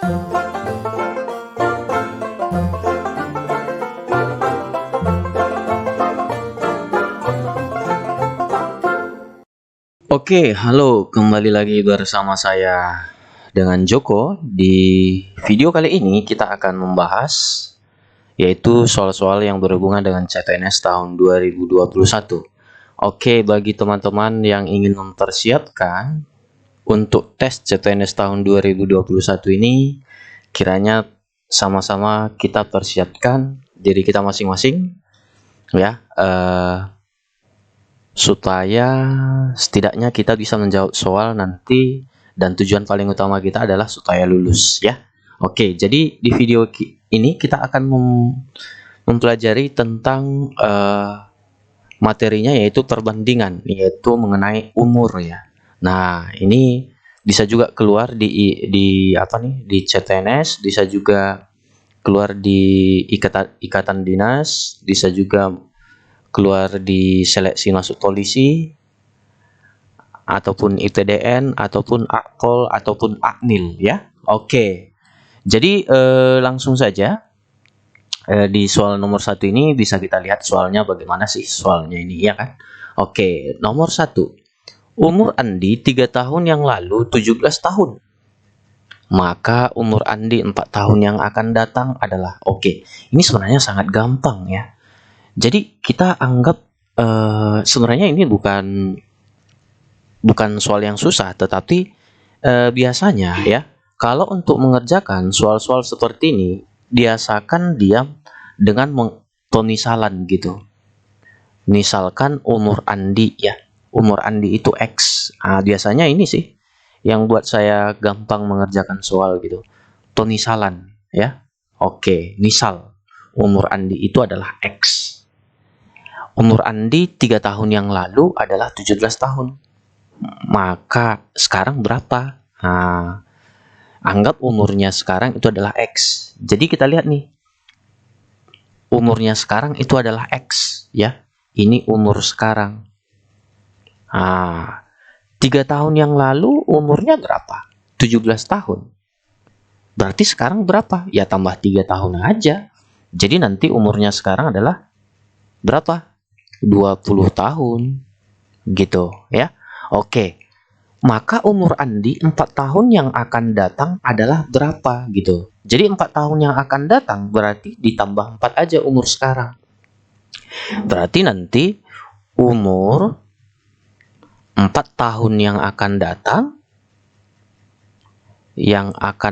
Oke, halo, kembali lagi bersama saya dengan Joko. Di video kali ini kita akan membahas yaitu soal-soal yang berhubungan dengan CPNS tahun 2021. Oke, bagi teman-teman yang ingin mempersiapkan untuk tes CPNS tahun 2021 ini, kiranya sama-sama kita persiapkan diri kita masing-masing ya, supaya setidaknya kita bisa menjawab soal nanti, dan tujuan paling utama kita adalah supaya lulus ya. Oke, jadi di video ini kita akan mempelajari tentang materinya, yaitu perbandingan, yaitu mengenai umur ya. Nah, ini bisa juga keluar di apa nih, di CPNS, bisa juga keluar di ikatan dinas, bisa juga keluar di seleksi masuk polisi, ataupun IPDN, ataupun Akpol, ataupun Akmil ya. Oke, jadi langsung saja di soal nomor 1 ini bisa kita lihat soalnya bagaimana sih soalnya ini ya kan. Oke, nomor 1. Umur Andi 3 tahun yang lalu 17 tahun. Maka umur Andi 4 tahun yang akan datang adalah. Oke, ini sebenarnya sangat gampang ya. Jadi kita anggap sebenarnya ini bukan soal yang susah, tetapi biasanya ya, kalau untuk mengerjakan soal-soal seperti ini, biasakan dia dengan pemisalan gitu. Misalkan umur Andi ya, umur Andi itu X. Biasanya ini sih yang buat saya gampang mengerjakan soal gitu. Pemisalan ya. Oke, misal umur Andi itu adalah X. Umur Andi 3 tahun yang lalu adalah 17 tahun. Maka sekarang berapa? Anggap umurnya sekarang itu adalah X. Jadi kita lihat nih. Umurnya sekarang itu adalah X ya. Ini umur sekarang. 3 tahun yang lalu umurnya berapa? 17 tahun. Berarti sekarang berapa? Ya tambah 3 tahun aja. Jadi nanti umurnya sekarang adalah berapa? 20 tahun gitu ya. Oke, maka umur Andi 4 tahun yang akan datang adalah berapa gitu. Jadi 4 tahun yang akan datang berarti ditambah 4 aja umur sekarang. Berarti nanti umur 4 tahun yang akan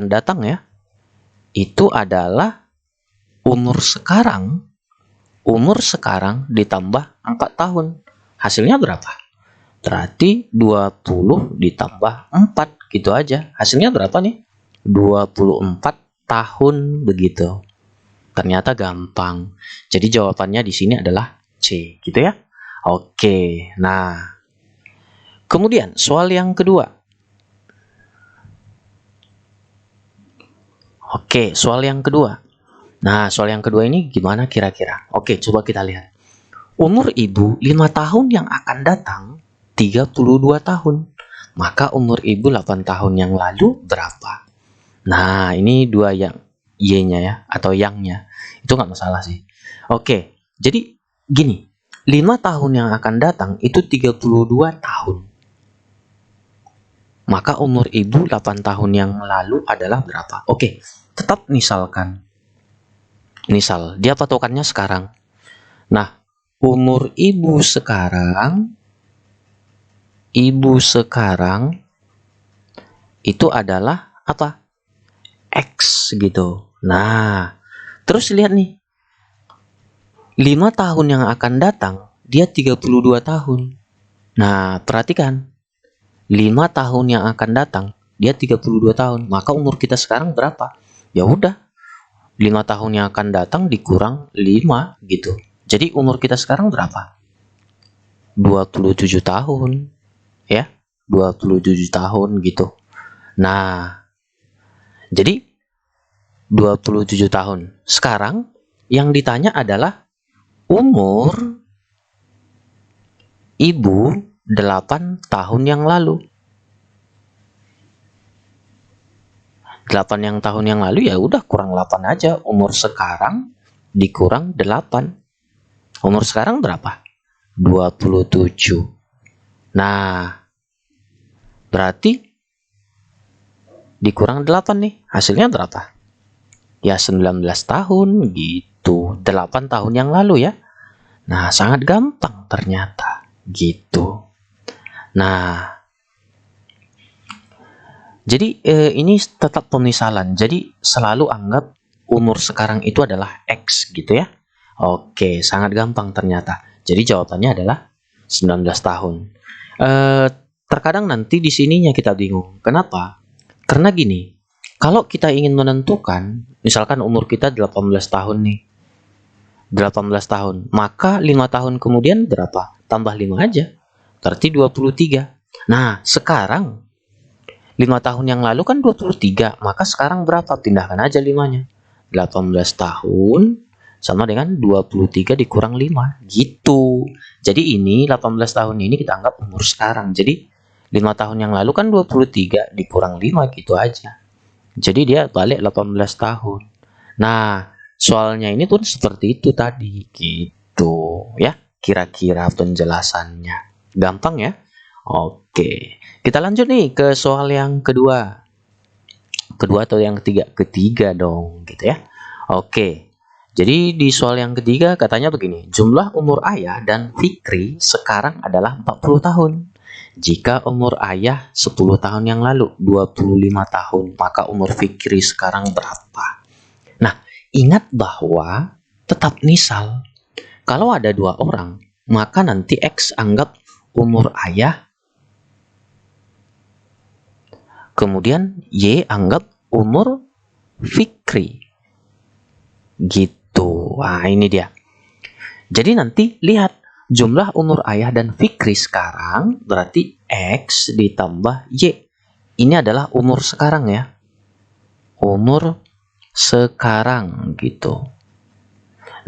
datang ya, itu adalah umur sekarang ditambah 4 tahun. Hasilnya berapa? Berarti 20 ditambah 4 gitu aja. Hasilnya berapa nih? 24 tahun begitu. Ternyata gampang. Jadi jawabannya di sini adalah C gitu ya. Oke. Nah, kemudian soal yang kedua. Oke, soal yang kedua. Nah, soal yang kedua ini gimana kira-kira? Oke, coba kita lihat. Umur ibu 5 tahun yang akan datang 32 tahun. Maka umur ibu 8 tahun yang lalu berapa? Nah, ini dua yang Y-nya ya, atau yang-nya. Itu nggak masalah sih. Oke, jadi gini. 5 tahun yang akan datang itu 32 tahun. Maka umur ibu 8 tahun yang lalu adalah berapa? Oke, tetap misalkan. Misal, dia patokannya sekarang. Nah, umur ibu sekarang itu adalah apa? X gitu. Nah, terus lihat nih. 5 tahun yang akan datang, dia 32 tahun. Nah, perhatikan. 5 tahun yang akan datang, dia 32 tahun. Maka umur kita sekarang berapa? Ya udah. 5 tahun yang akan datang dikurang 5 gitu. Jadi umur kita sekarang berapa? 27 tahun. Ya, 27 tahun gitu. Nah, jadi 27 tahun. Sekarang yang ditanya adalah umur ibu 8 tahun yang lalu. 8 yang tahun yang lalu ya udah kurang 8 aja. Umur sekarang dikurang 8. Umur sekarang berapa? 27. Nah, berarti dikurang 8 nih. Hasilnya berapa? Ya 19 tahun gitu. 8 tahun yang lalu ya. Nah, sangat gampang ternyata gitu. Nah, jadi ini tetap pemisalan. Jadi selalu anggap umur sekarang itu adalah X gitu ya. Oke, sangat gampang ternyata. Jadi jawabannya adalah 19 tahun. Terkadang nanti di sininya kita bingung. Kenapa? Karena gini, kalau kita ingin menentukan, misalkan umur kita 18 tahun nih. 18 tahun, maka 5 tahun kemudian berapa? Tambah 5 aja. Berarti 23. Nah, sekarang 5 tahun yang lalu kan 23, maka sekarang berapa? Pindahkan aja 5-nya. 18 tahun sama dengan 23 dikurang 5, gitu. Jadi ini 18 tahun ini kita anggap umur sekarang. Jadi 5 tahun yang lalu kan 23 dikurang 5 gitu aja. Jadi dia balik 18 tahun. Nah, soalnya ini pun seperti itu tadi, gitu ya. Kira-kira penjelasannya. Gampang ya? Oke, kita lanjut nih ke soal yang kedua. Kedua atau yang ketiga? Ketiga dong, gitu ya. Oke, jadi di soal yang ketiga katanya begini. Jumlah umur ayah dan Fikri sekarang adalah 40 tahun. Jika umur ayah 10 tahun yang lalu 25 tahun, maka umur Fikri sekarang berapa? Nah, ingat bahwa tetap misal. Kalau ada 2 orang, maka nanti X anggap umur ayah, kemudian Y anggap umur Fikri. Gitu. Wah, ini dia. Jadi nanti lihat jumlah umur ayah dan Fikri sekarang berarti X ditambah Y. Ini adalah umur sekarang ya. Umur sekarang gitu.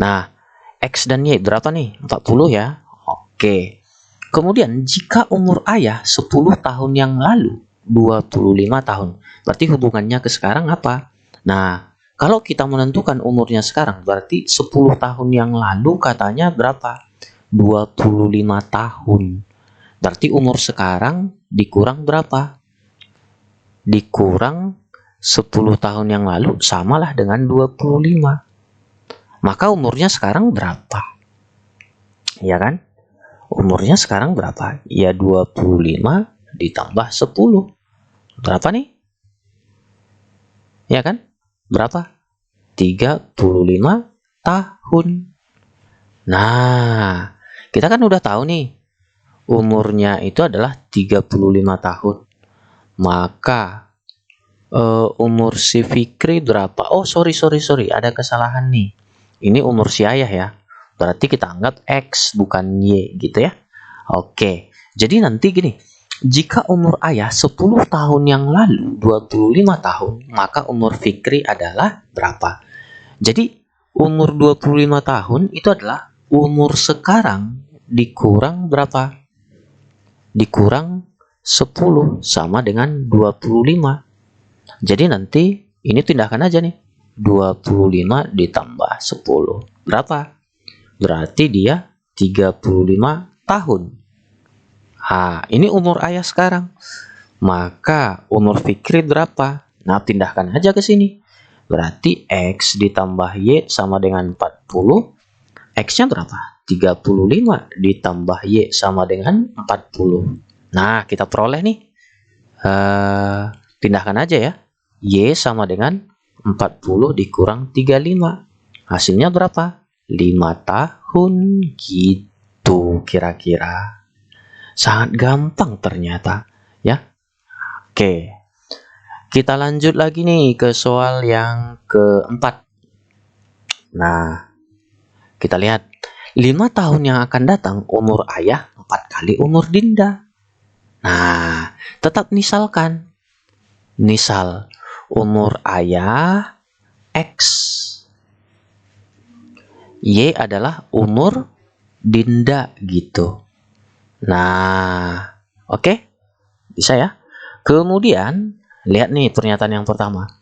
Nah, X dan Y berapa nih? 40 ya. Oke. Kemudian jika umur ayah 10 tahun yang lalu 25 tahun. Berarti hubungannya ke sekarang apa? Nah, kalau kita menentukan umurnya sekarang, berarti 10 tahun yang lalu katanya berapa? 25 tahun. Berarti umur sekarang dikurang berapa? Dikurang 10 tahun yang lalu samalah dengan 25. Maka umurnya sekarang berapa? Ya kan? Umurnya sekarang berapa? Ya 25 ditambah 10. Berapa nih? Ya kan? Berapa? 35 tahun. Nah, kita kan udah tahu nih. Umurnya itu adalah 35 tahun. Maka umur si Fikri berapa? Oh, sorry. Ada kesalahan nih. Ini umur si ayah ya. Berarti kita anggap X bukan Y gitu ya. Oke. Jadi nanti gini. Jika umur ayah 10 tahun yang lalu 25 tahun, maka umur Fikri adalah berapa? Jadi umur 25 tahun itu adalah umur sekarang dikurang berapa? Dikurang 10 sama dengan 25. Jadi nanti ini pindahkan aja nih. 25 ditambah 10. Berapa? Berarti dia 35 tahun. Ini umur ayah sekarang. Maka umur Fikri berapa? Nah, pindahkan aja ke sini. Berarti X ditambah Y sama dengan 40. X-nya berapa? 35 ditambah Y sama dengan 40. Nah, kita peroleh nih. Pindahkan aja ya. Y sama dengan 40 dikurang 35. Hasilnya berapa? 5 tahun gitu kira-kira. Sangat gampang ternyata ya. Oke. Kita lanjut lagi nih ke soal yang keempat. Nah, kita lihat 5 tahun yang akan datang umur ayah 4 kali umur Dinda. Nah, tetap misalkan. Misal umur ayah X. Y adalah umur Dinda gitu. Nah, oke. Bisa ya. Kemudian, lihat nih pernyataan yang pertama.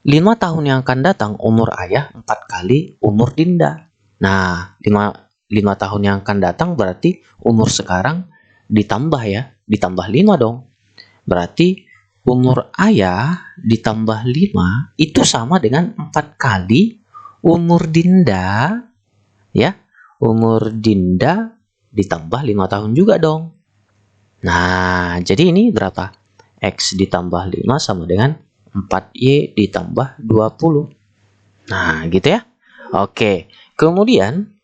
5 tahun yang akan datang umur ayah 4 kali umur Dinda. Nah, 5 tahun yang akan datang berarti umur sekarang ditambah ya, ditambah 5 dong. Berarti umur ayah ditambah 5 itu sama dengan 4 kali umur Dinda ya. Umur Dinda ditambah 5 tahun juga dong. Nah, jadi ini berapa? X ditambah 5 sama dengan 4Y ditambah 20. Nah, gitu ya. Oke. Kemudian,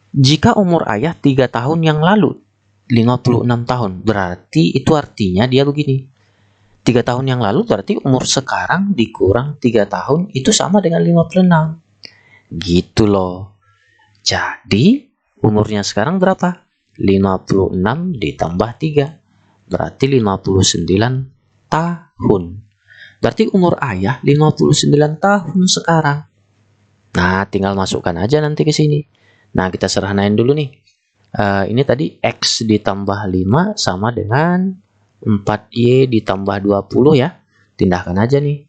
jika umur ayah 3 tahun yang lalu, 56 tahun. Berarti itu artinya dia begini. 3 tahun yang lalu berarti umur sekarang dikurang 3 tahun itu sama dengan 56. Gitu loh. Jadi, umurnya sekarang berapa? 56 ditambah 3. Berarti 59 tahun. Berarti umur ayah 59 tahun sekarang. Nah, tinggal masukkan aja nanti ke sini. Nah, kita sederhanain dulu nih. Ini tadi X ditambah 5 sama dengan 4Y ditambah 20 ya. Pindahkan aja nih.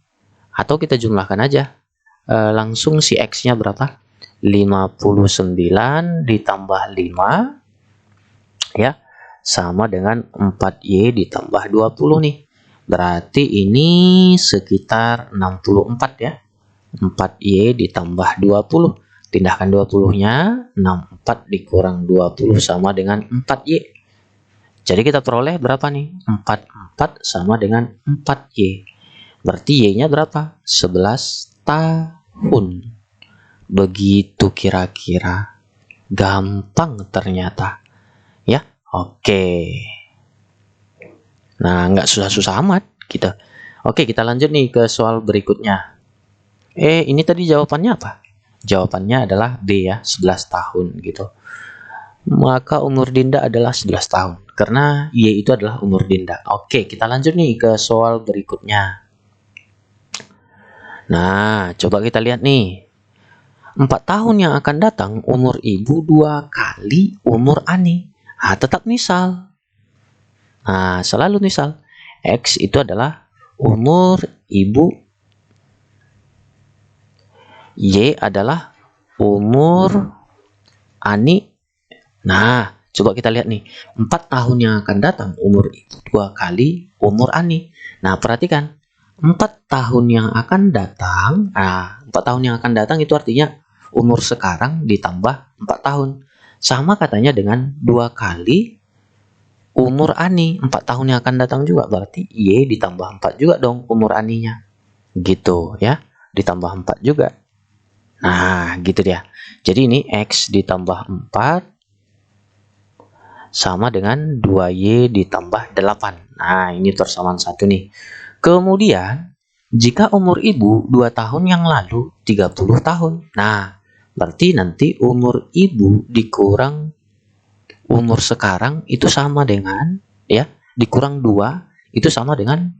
Atau kita jumlahkan aja. Langsung si X-nya berapa? 59 ditambah 5 ya. Sama dengan 4Y ditambah 20 nih. Berarti ini sekitar 64 ya. 4Y ditambah 20. Pindahkan 20-nya, 64 dikurang 20 sama dengan 4Y. Jadi kita peroleh berapa nih? 44 sama dengan 4Y. Berarti Y-nya berapa? 11 tahun. Begitu kira-kira. Gampang ternyata. Ya, oke. Nah, nggak susah-susah amat gitu. Oke, kita lanjut nih ke soal berikutnya. Ini tadi jawabannya apa? Jawabannya adalah B ya, 11 tahun gitu. Maka umur Dinda adalah 11 tahun. Karena Y itu adalah umur Dinda. Oke, kita lanjut nih ke soal berikutnya. Nah, coba kita lihat nih. 4 tahun yang akan datang umur ibu 2 kali umur Ani. Nah, tetap misal. Nah, selalu misal. X itu adalah umur ibu. Y adalah umur Ani. Nah, coba kita lihat nih. 4 tahun yang akan datang umur ibu 2 kali umur Ani. Nah, perhatikan. 4 tahun yang akan datang. Nah, 4 tahun yang akan datang itu artinya umur sekarang ditambah 4 tahun. Sama katanya dengan 2 kali umur Ani. 4 tahun yang akan datang juga. Berarti Y ditambah 4 juga dong umur Aninya. Gitu ya. Ditambah 4 juga. Nah, gitu dia. Jadi ini X ditambah 4 sama dengan 2Y ditambah 8. Nah, ini persamaan satu nih. Kemudian, jika umur ibu 2 tahun yang lalu 30 tahun. Nah, berarti nanti umur ibu dikurang umur sekarang itu sama dengan, ya, dikurang 2 itu sama dengan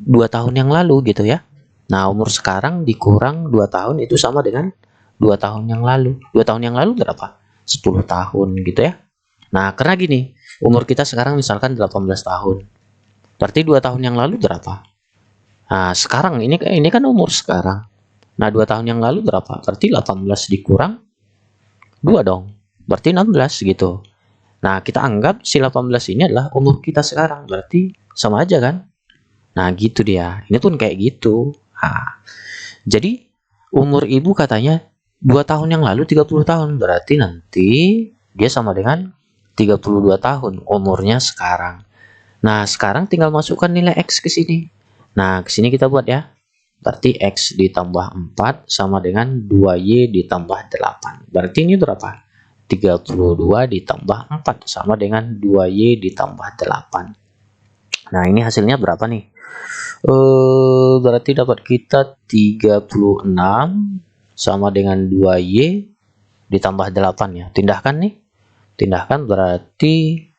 2 tahun yang lalu gitu ya. Nah, umur sekarang dikurang 2 tahun itu sama dengan 2 tahun yang lalu. 2 tahun yang lalu berapa? 10 tahun gitu ya. Nah, karena gini, umur kita sekarang misalkan 18 tahun. Berarti 2 tahun yang lalu berapa? Nah, sekarang ini kan umur sekarang. Nah, 2 tahun yang lalu berapa? Berarti 18 dikurang 2 dong. Berarti 16 gitu. Nah, kita anggap si 18 ini adalah umur kita sekarang. Berarti sama aja kan? Nah, gitu dia. Ini pun kayak gitu. Nah, jadi umur ibu katanya 2 tahun yang lalu 30 tahun. Berarti nanti dia sama dengan 32 tahun umurnya sekarang. Nah, sekarang tinggal masukkan nilai X ke sini. Nah, ke sini kita buat ya. Berarti X ditambah 4 sama dengan 2Y ditambah 8. Berarti ini berapa? 32 ditambah 4 sama dengan 2Y ditambah 8. Nah, ini hasilnya berapa nih? Berarti dapat kita 36 sama dengan 2Y ditambah 8 ya. Tindahkan nih. Tindahkan berarti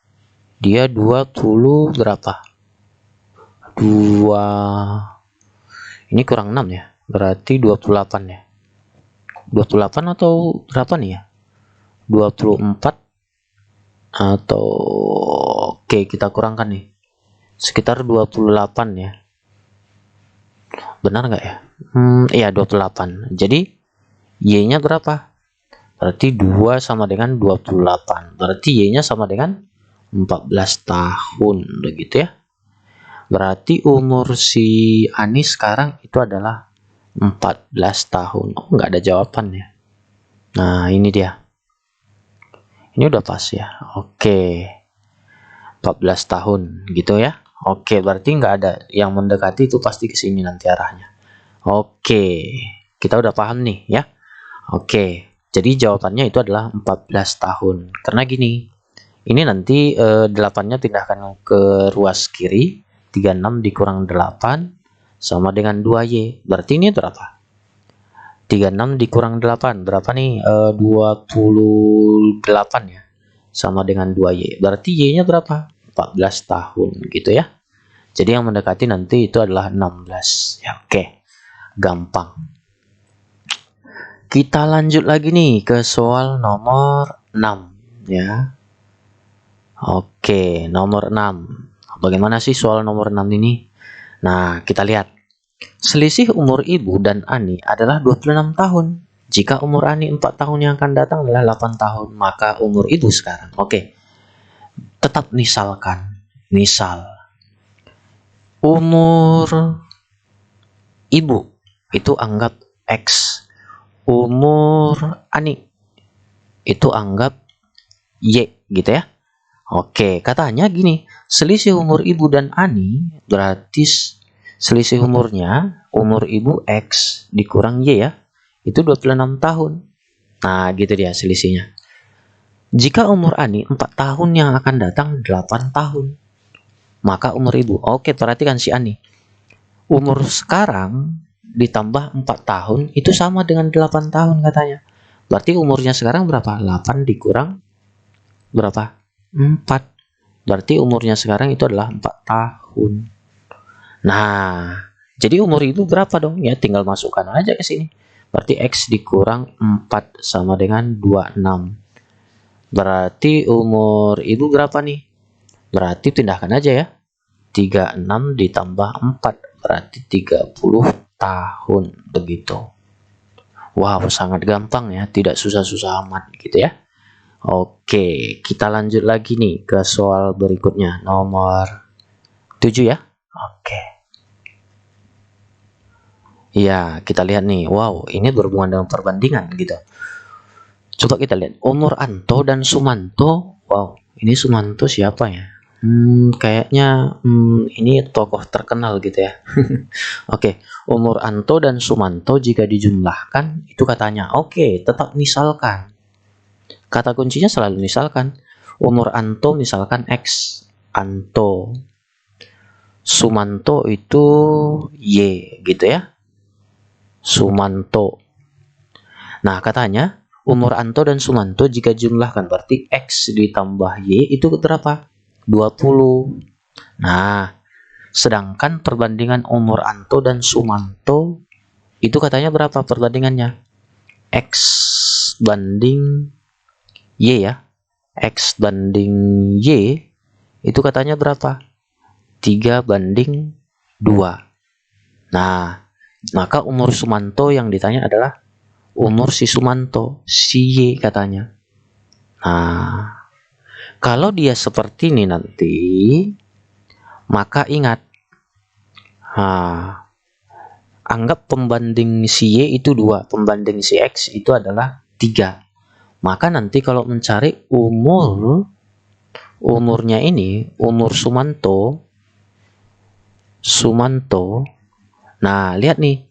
dia 20 berapa? 2 ini kurang 6 ya. Berarti 28 ya. 28 atau berapa nih ya? 24 atau oke, kita kurangkan nih. Sekitar 28 ya. Benar nggak ya? Iya 28. Jadi Y-nya berapa? Berarti 2 sama dengan 28. Berarti Y-nya sama dengan 14 tahun. Begitu ya. Berarti umur si Ani sekarang itu adalah 14 tahun. Oh, nggak ada jawabannya. Nah, ini dia. Ini udah pas ya. Oke. 14 tahun gitu ya. Oke, berarti nggak ada yang mendekati, itu pasti ke sini nanti arahnya. Oke. Kita udah paham nih ya. Oke. Jadi jawabannya itu adalah 14 tahun. Karena gini. Ini nanti 8-nya pindahkan ke ruas kiri. 36 dikurang 8 sama dengan 2Y. Berarti ini berapa? 36 dikurang 8. Berapa nih? 28 ya. Sama dengan 2Y. Berarti Y-nya berapa? 14 tahun gitu ya. Jadi yang mendekati nanti itu adalah 16. Ya, oke. Gampang. Kita lanjut lagi nih ke soal nomor 6 ya. Oke, nomor 6. Bagaimana sih soal nomor 6 ini? Nah, kita lihat. Selisih umur ibu dan Ani adalah 26 tahun. Jika umur Ani 4 tahun yang akan datang adalah 8 tahun, maka umur ibu sekarang. Oke. Tetap misalkan. Misal. Umur ibu itu anggap X. Umur Ani itu anggap Y gitu ya. Oke, katanya gini, selisih umur ibu dan Ani berarti selisih umurnya, umur ibu X dikurang Y ya, itu 26 tahun. Nah, gitu dia selisihnya. Jika umur Ani 4 tahun yang akan datang 8 tahun, maka umur ibu, oke perhatikan si Ani. Umur sekarang ditambah 4 tahun itu sama dengan 8 tahun katanya. Berarti umurnya sekarang berapa? 8 dikurang berapa? 4. Berarti umurnya sekarang itu adalah 4 tahun. Nah, jadi umur ibu berapa dong? Ya tinggal masukkan aja ke sini. Berarti X dikurang 4 sama dengan 26. Berarti umur ibu berapa nih? Berarti pindahkan aja ya. 36 ditambah 4. Berarti 30 tahun. Begitu. Wow, sangat gampang ya. Tidak susah-susah amat gitu ya. Oke, kita lanjut lagi nih ke soal berikutnya, nomor 7 ya. Oke. Ya, kita lihat nih. Wow, ini berhubungan dengan perbandingan gitu. Coba kita lihat umur Anto dan Sumanto. Wow, ini Sumanto siapa ya? Kayaknya ini tokoh terkenal gitu ya. Oke, umur Anto dan Sumanto jika dijumlahkan itu katanya. Oke, tetap misalkan. Kata kuncinya selalu misalkan. Umur Anto misalkan X. Anto. Sumanto itu Y gitu ya. Sumanto. Nah, katanya umur Anto dan Sumanto jika jumlahkan berarti X ditambah Y itu berapa? 20. Nah, sedangkan perbandingan umur Anto dan Sumanto itu katanya berapa perbandingannya? X banding Y ya. X banding Y itu katanya berapa? 3 banding 2. Nah, maka umur Sumanto yang ditanya adalah umur si Sumanto, si Y katanya. Nah, kalau dia seperti ini nanti, maka ingat, anggap pembanding si Y itu 2, pembanding si X itu adalah 3. Maka nanti kalau mencari umurnya ini, umur Sumanto, nah lihat nih,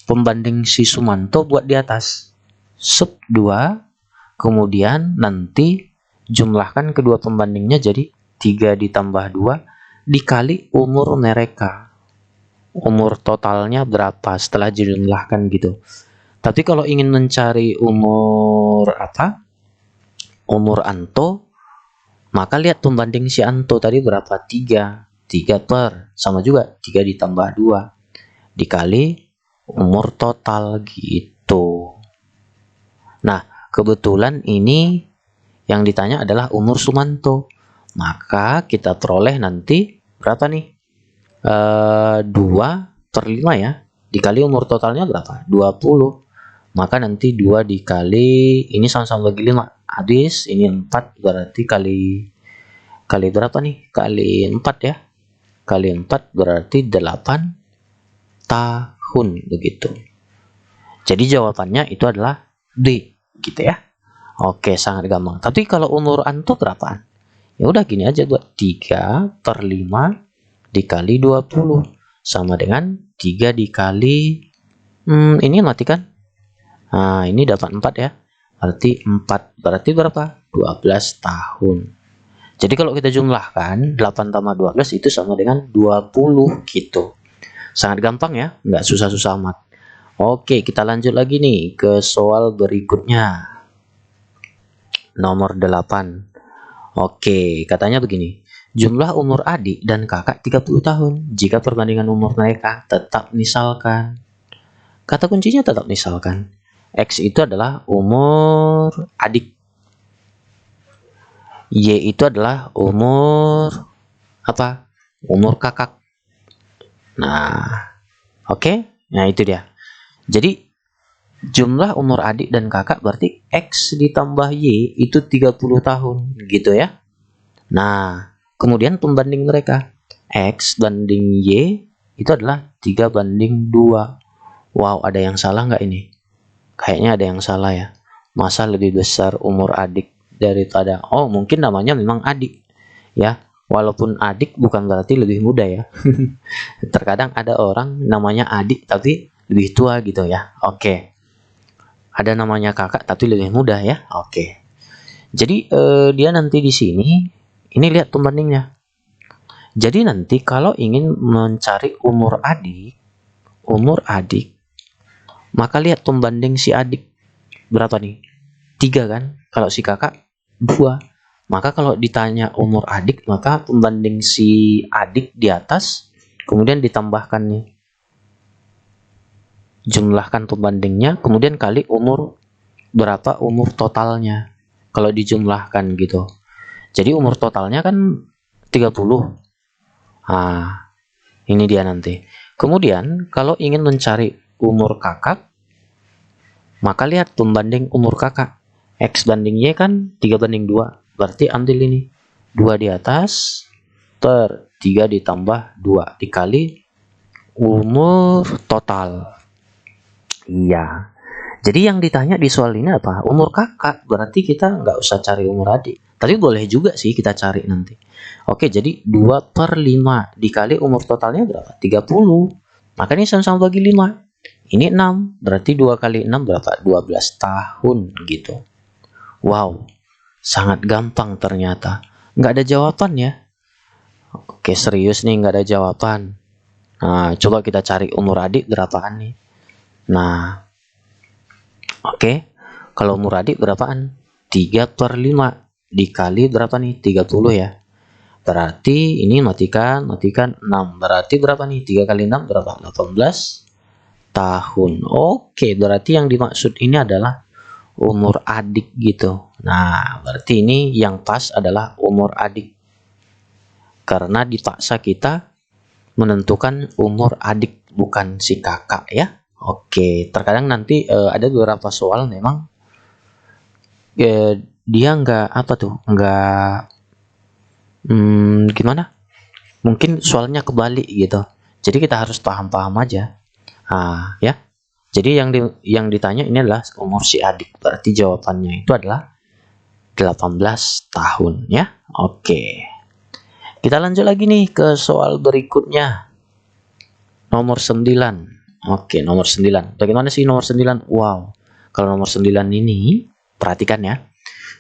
pembanding si Sumanto buat di atas, sub 2, kemudian nanti jumlahkan kedua pembandingnya jadi 3 ditambah 2 dikali umur mereka. Umur totalnya berapa setelah dijumlahkan gitu. Tapi kalau ingin mencari umur umur Anto, maka lihat pembanding si Anto tadi berapa? 3 per sama juga 3 ditambah 2 dikali umur total gitu. Nah, kebetulan ini yang ditanya adalah umur Sumanto. Maka kita peroleh nanti berapa nih? 2 per 5 ya. dikali umur totalnya berapa? 20. Maka nanti 2 dikali ini sama-sama bagi 5. Habis ini 4 berarti kali berapa nih? Kali 4 ya. Kali 4 berarti 8 tahun begitu. Jadi jawabannya itu adalah D gitu ya. Oke, sangat gampang. Tapi kalau umur antum berapaan? Ya udah gini aja buat 3/5 dikali 20 sama dengan 3 dikali ini matikan. Nah, ini dapat 4 ya. Berarti 4 berarti berapa? 12 tahun. Jadi kalau kita jumlahkan 8 tambah 12 itu sama dengan 20 gitu. Sangat gampang ya, nggak susah-susah amat. Oke, kita lanjut lagi nih ke soal berikutnya. Nomor 8. Oke, katanya begini. Jumlah umur adik dan kakak 30 tahun. Jika perbandingan umur mereka tetap misalkan. Kata kuncinya tetap misalkan. X itu adalah umur adik. Y itu adalah umur apa? Umur kakak. Nah, oke. Nah, itu dia. Jadi jumlah umur adik dan kakak berarti X ditambah Y itu 30 tahun gitu ya. Nah, kemudian pembanding mereka X banding Y itu adalah 3/2. Wow, ada yang salah nggak ini? Kayaknya ada yang salah ya. Masa lebih besar umur adik daripada, oh mungkin namanya memang adik ya. Walaupun adik bukan berarti lebih muda ya. Terkadang ada orang namanya adik tapi lebih tua gitu ya. Oke. Ada namanya kakak tapi lebih muda ya. Oke. Jadi dia nanti di sini ini lihat pembandingnya. Jadi nanti kalau ingin mencari umur adik, maka lihat pembanding si adik berapa nih? 3 kan? Kalau si kakak 2. Maka kalau ditanya umur adik, maka pembanding si adik di atas, kemudian ditambahkan nih. Jumlahkan pembandingnya, kemudian kali umur berapa umur totalnya. Kalau dijumlahkan gitu. Jadi umur totalnya kan 30. Nah, ini dia nanti. Kemudian kalau ingin mencari umur kakak, maka lihat pembanding umur kakak. X banding Y kan 3/2. Berarti ambil ini. 2 di atas per 3 ditambah 2 dikali umur total. Iya. Jadi yang ditanya di soal ini apa? Umur kakak. Berarti kita nggak usah cari umur adik. Tapi boleh juga sih kita cari nanti. Oke, jadi 2/5 dikali umur totalnya berapa? 30. Maka ini sama-sama bagi 5. Ini 6. Berarti 2 kali 6 berapa? 12 tahun gitu. Wow. Sangat gampang ternyata. Nggak ada jawaban ya. Oke, serius nih nggak ada jawaban. Nah, coba kita cari umur adik berapaan nih. Nah, oke, kalau umur adik berapaan? 3/5 dikali berapa nih? 30 ya. Berarti ini matikan 6. Berarti berapa nih? 3 kali 6 berapa? 18 tahun. Oke, berarti yang dimaksud ini adalah umur adik gitu. Nah, berarti ini yang pas adalah umur adik. Karena dipaksa kita menentukan umur adik, bukan si kakak ya. Oke, terkadang nanti ada beberapa soal memang dia nggak apa tuh, nggak gimana? Mungkin soalnya kebalik gitu. Jadi kita harus paham-paham aja. Ya. Jadi yang ditanya ini adalah umur si adik. Berarti jawabannya itu adalah 18 tahun ya. Oke. Kita lanjut lagi nih ke soal berikutnya. Nomor 9. Oke, nomor 9. Bagaimana sih nomor 9? Wow. Kalau nomor 9 ini, perhatikan ya.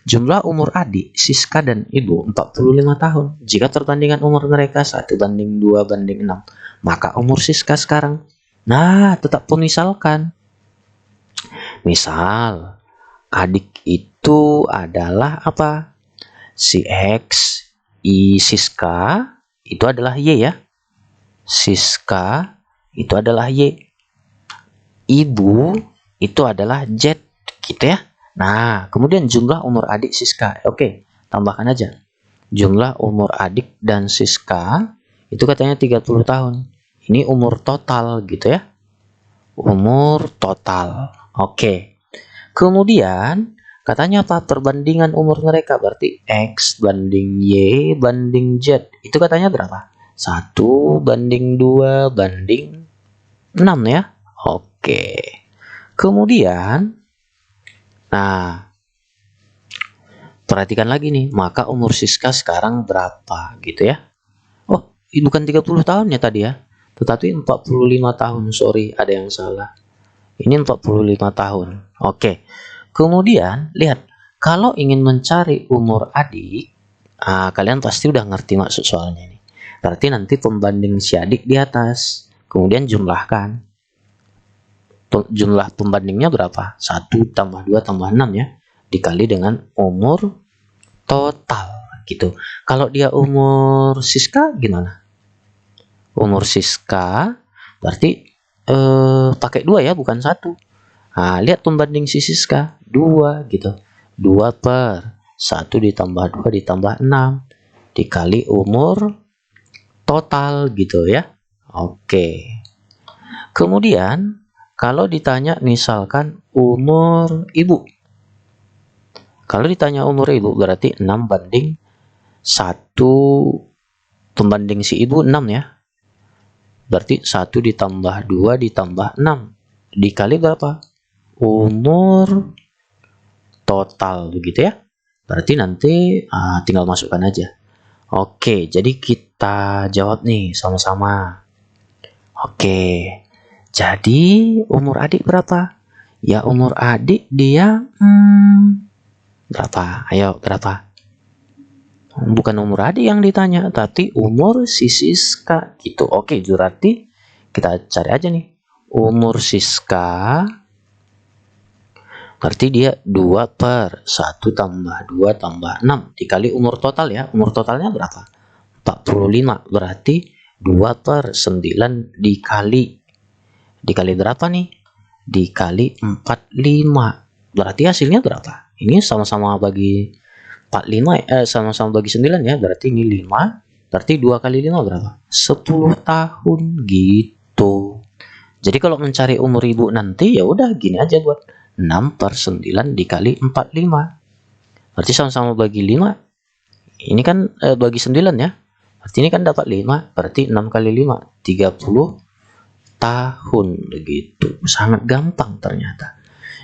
Jumlah umur adik, Siska dan Ibu 45 tahun. Jika perbandingan umur mereka 1/2/6, maka umur Siska sekarang. Nah, tetap pemisalkan. Misal, adik itu adalah apa? Si X, Siska itu adalah Y ya. Siska itu adalah Y. Ibu itu adalah Z gitu ya. Nah, kemudian jumlah umur adik Siska. Oke, tambahkan aja. Jumlah umur adik dan Siska itu katanya 30 tahun. Ini umur total gitu ya. umur total. Oke. Kemudian katanya apa? Perbandingan umur mereka, berarti X banding Y banding Z. Itu katanya berapa? 1 banding 2 banding 6 ya. Oke. Kemudian, nah, perhatikan lagi nih, maka umur Siska sekarang berapa gitu ya. Oh, ini bukan 30 tahun ya tadi ya, tetapi 45 tahun. Sorry, ada yang salah. Ini 45 tahun. Oke. Kemudian, lihat. Kalau ingin mencari umur adik, kalian pasti udah ngerti maksud soalnya ini. Berarti nanti pembanding si adik di atas. Kemudian jumlahkan. Jumlah pembandingnya berapa? 1 tambah 2 tambah 6 ya. Dikali dengan umur total gitu. Kalau dia umur Siska gimana? Umur Siska berarti pakai 2 ya, bukan 1. Nah, lihat pembanding si Siska 2 gitu. 2 per 1 ditambah 2 ditambah 6 dikali umur total gitu ya. Oke. Kemudian kalau ditanya misalkan umur ibu. Kalau ditanya umur ibu berarti 6 banding 1, pembanding si ibu 6 ya. Berarti 1 ditambah 2 ditambah 6 dikali berapa? Umur total begitu ya. Berarti nanti tinggal masukkan aja. Oke, jadi kita jawab nih sama-sama. Oke. Jadi umur adik berapa? Ya, umur adik dia berapa? Ayo, berapa? Bukan umur adik yang ditanya, tapi umur si Siska gitu. Oke, berarti kita cari aja nih. Umur Siska berarti dia 2 per 1 tambah 2 tambah 6 dikali umur total ya. Umur totalnya berapa? 45. Berarti 2 per 9 dikali berapa nih? Dikali 45. Berarti hasilnya berapa? Ini sama-sama bagi 45 sama-sama bagi 9 ya. Berarti ini 5. Berarti 2 kali 5 berapa? 10 tahun gitu. Jadi kalau mencari umur ibu nanti ya udah gini aja, buat 6 per 9 dikali 45. Berarti sama-sama bagi 5. Ini kan bagi 9 ya. Berarti ini kan dapat 5. Berarti 6 kali 5 30 tahun begitu. Sangat gampang ternyata.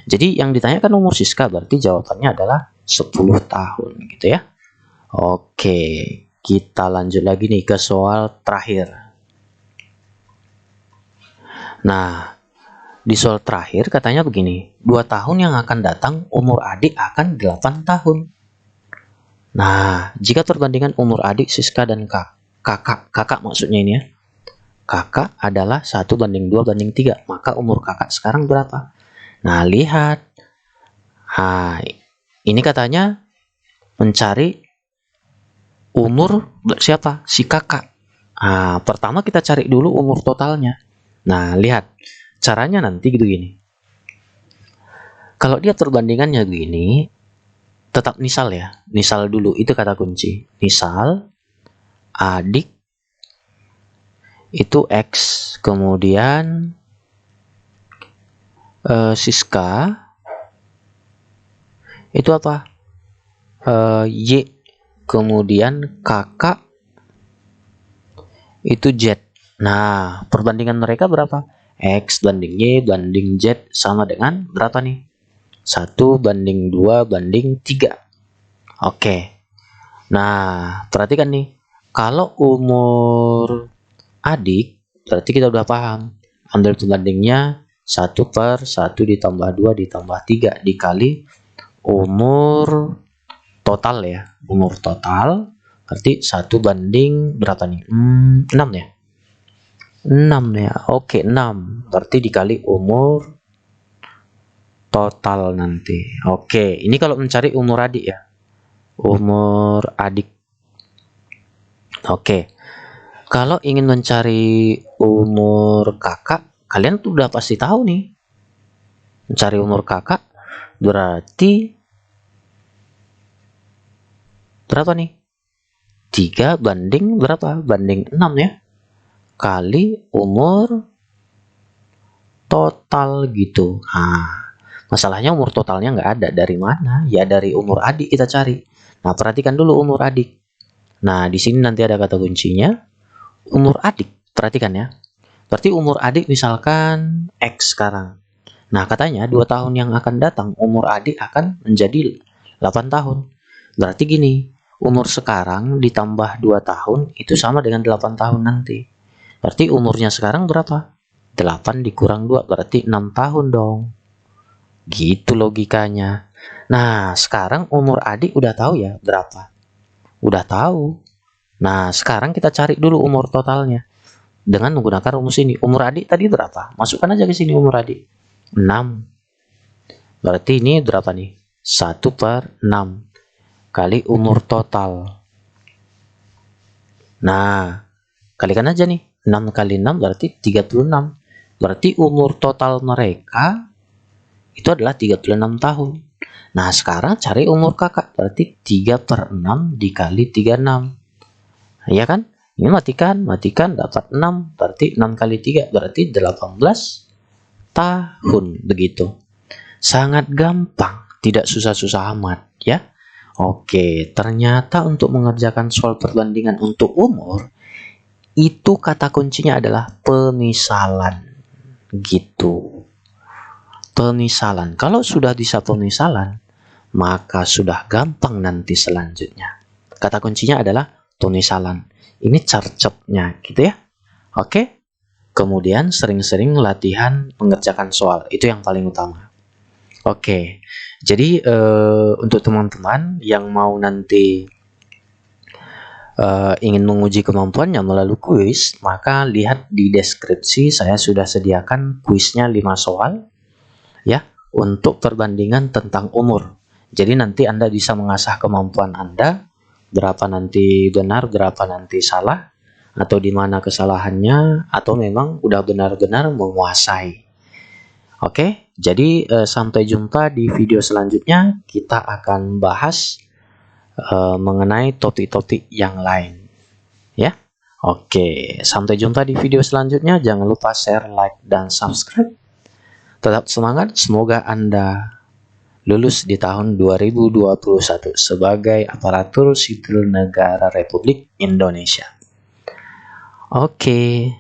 Jadi yang ditanyakan umur Siska berarti jawabannya adalah 10 tahun gitu ya. Oke, kita lanjut lagi nih ke soal terakhir. Nah, di soal terakhir katanya begini, 2 tahun yang akan datang umur adik akan 8 tahun. Nah, jika perbandingan umur adik Siska dan kakak maksudnya ini ya, kakak adalah 1 banding 2 banding 3, maka umur kakak sekarang berapa? Nah, lihat. Nah, ini katanya mencari umur siapa? Si kakak. Nah, pertama kita cari dulu umur totalnya. Nah, lihat. Caranya nanti gitu gini. Kalau dia perbandingannya begini, tetap misal ya. Misal dulu, itu kata kunci. Misal, adik itu X, kemudian Siska itu apa? Y, kemudian kakak itu Z. Nah, perbandingan mereka berapa? X banding Y banding Z sama dengan berapa nih? 1 banding 2 banding 3. Oke. Nah, perhatikan nih. Kalau umur adik, berarti kita udah paham. Ambil pembandingnya 1 per 1 ditambah 2 ditambah 3 dikali umur total ya. Umur total berarti 1 banding berapa nih? 6 ya. 6 ya. Oke, 6. Berarti dikali umur total nanti. Oke, ini kalau mencari umur adik ya. Umur adik. Oke. Kalau ingin mencari umur kakak, kalian tuh udah pasti tahu nih. Mencari umur kakak berarti berapa nih? 3 banding berapa? Banding 6 ya. Kali umur total gitu. Nah, masalahnya umur totalnya nggak ada. Dari mana? Ya dari umur adik kita cari. Nah, perhatikan dulu umur adik. Nah, di sini nanti ada kata kuncinya. Umur adik, perhatikan ya. Berarti umur adik misalkan X sekarang. Nah, katanya 2 tahun yang akan datang, umur adik akan menjadi 8 tahun. Berarti gini, umur sekarang ditambah 2 tahun, itu sama dengan 8 tahun nanti. Berarti umurnya sekarang berapa? 8 dikurang 2, berarti 6 tahun dong. Gitu logikanya. Nah, sekarang umur adik udah tahu ya berapa? Udah tahu. Nah, sekarang kita cari dulu umur totalnya dengan menggunakan rumus ini. Umur adik tadi berapa? Masukkan aja ke sini umur adik. 6. Berarti ini berapa nih? 1/6 kali umur total. Nah, kalikan aja nih. 6 kali 6 berarti 36. Berarti umur total mereka itu adalah 36 tahun. Nah, sekarang cari umur kakak. Berarti 3/6 dikali 36. Ya kan? Ini matikan dapat 6. Berarti 6 kali 3 berarti 18 tahun. Begitu. Sangat gampang, tidak susah-susah amat ya. Oke, ternyata untuk mengerjakan soal perbandingan untuk umur itu kata kuncinya adalah pemisalan. Gitu. Pemisalan. Kalau sudah bisa pemisalan, maka sudah gampang nanti selanjutnya. Kata kuncinya adalah pemisalan. Ini carcepnya gitu ya. Oke. Kemudian sering-sering latihan mengerjakan soal. Itu yang paling utama. Oke. Jadi untuk teman-teman yang mau nanti ingin menguji kemampuannya melalui kuis, maka lihat di deskripsi saya sudah sediakan kuisnya 5 soal ya untuk perbandingan tentang umur. Jadi nanti Anda bisa mengasah kemampuan Anda, berapa nanti benar, berapa nanti salah, atau di mana kesalahannya, atau memang udah benar-benar menguasai. Oke, jadi sampai jumpa di video selanjutnya. Kita akan bahas mengenai topik-topik yang lain ya. Oke, sampai jumpa di video selanjutnya. Jangan lupa share, like, dan subscribe. Tetap semangat, semoga Anda lulus di tahun 2021 sebagai aparatur sipil negara Republik Indonesia. Oke.